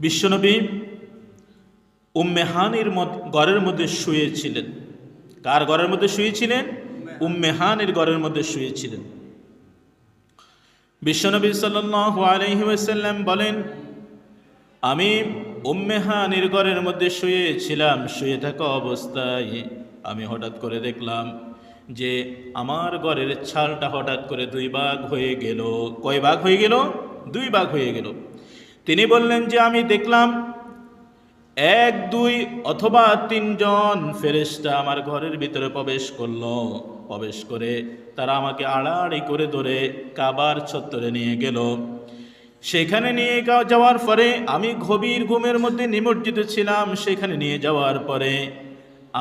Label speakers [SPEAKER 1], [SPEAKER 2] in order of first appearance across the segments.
[SPEAKER 1] বিশ্বনবী উম্মে হানির ঘরের মধ্যে শুয়েছিলেন। কার ঘরের মধ্যে শুয়েছিলেন? উম্মে হানির ঘরের মধ্যে শুয়েছিলেন। বিশ্বনবী সাল্লাল্লাহু আলাইহি ওয়াসাল্লাম বলেন, আমি উম্মে হানির ঘরের মধ্যে শুয়েছিলাম। শুয়ে থাকা অবস্থায় আমি হঠাৎ করে দেখলাম যে আমার ঘরের ছালটা হঠাৎ করে দুই ভাগ হয়ে গেল। কয় ভাগ হয়ে গেল? দুই ভাগ হয়ে গেল। তিনি বললেন যে আমি দেখলাম এক, দুই অথবা তিনজন ফেরেশতা আমার ঘরের ভিতরে প্রবেশ করলো। প্রবেশ করে তারা আমাকে আড়াআড়ি করে ধরে কাবার চত্বরে নিয়ে গেল। সেখানে নিয়ে যাওয়ার পরে আমি গভীর ঘুমের মধ্যে নিমজ্জিত ছিলাম। সেখানে নিয়ে যাওয়ার পরে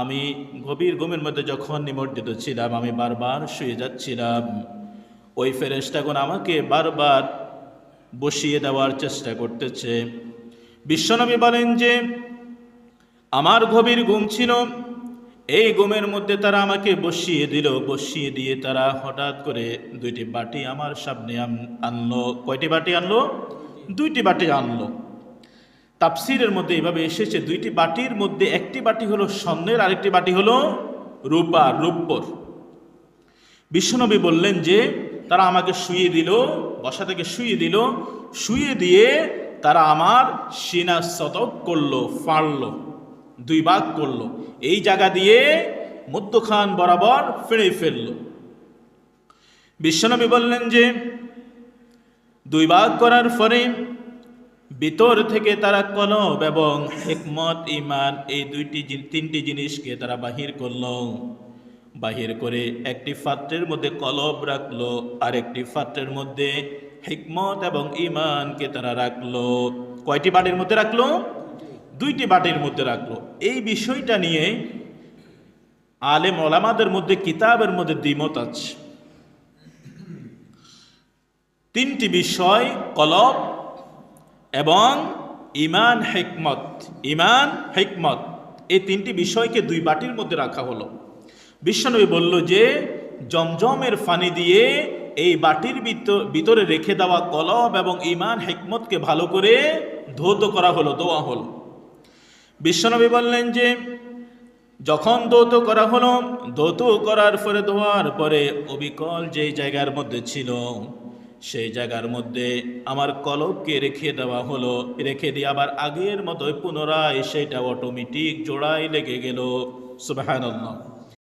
[SPEAKER 1] আমি গভীর ঘুমের মধ্যে যখন নিমজ্জিত ছিলাম, আমি বারবার শুয়ে যাচ্ছিলাম। ওই ফেরেশতাগণ আমাকে বারবার বসিয়ে দেওয়ার চেষ্টা করতেছে। বিশ্বনবী বলেন যে আমার গভীর ঘুম ছিল, এই ঘুমের মধ্যে তারা আমাকে বসিয়ে দিল। বসিয়ে দিয়ে তারা হঠাৎ করে দুইটি বাটি আমার সামনে আনলো। কয়টি বাটি আনলো? দুইটি বাটি আনলো। তাফসীরের মধ্যে এভাবে এসেছে, দুইটি বাটির মধ্যে একটি বাটি হলো স্বর্ণের, আরেকটি বাটি হলো রূপর। বিশ্বনবী বললেন যে তারা আমাকে শুইয়ে দিল, বসা থেকে শুইয়ে দিল। শুইয়ে দিয়ে তারা আমার সিনা শতক করলো, ফাড়লো, দুই ভাগ করলো। এই জায়গা দিয়ে মধ্যখান বরাবর ফেড়ে ফেললো। বিশ্বনবী বললেন যে দুই ভাগ করার পরে ভিতর থেকে তারা কলব এবং হিকমত, ঈমান, এই তিনটি জিনিসকে তারা বাহির করলো। বাহির করে একটি পাত্রের মধ্যে কলব রাখলো, আর একটি পাত্রের মধ্যে হিকমত এবং ঈমানকে তারা রাখলো। কয়টি বাটির মধ্যে রাখলো? দুইটি বাটির মধ্যে রাখলো। এই বিষয়টা নিয়ে আলেম ওলামাদের মধ্যে কিতাবের মধ্যে দ্বিমত আছে। তিনটি বিষয়, কলব এবং ঈমান, হিকমত, এই তিনটি বিষয়কে দুই বাটির মধ্যে রাখা হলো। বিশ্বনবী বলল যে জমজমের পানি দিয়ে এই বাটির ভিতরে রেখে দেওয়া কলব এবং ঈমান, হিকমতকে ভালো করে ধৌত করা হলো, ধোয়া হলো। বিশ্বনবী বললেন যে যখন ধৌত করা হলো, ধৌত করার পরে, ধোয়ার পরে অবিকল যেই জায়গার মধ্যে ছিল, সেই জায়গার মধ্যে আমার কলবকে রেখে দেওয়া হলো। রেখে দিয়ে আবার আগের মতোই পুনরায় সেটা অটোমেটিক জোড়ায় লেগে গেল। সুবহানাল্লাহ।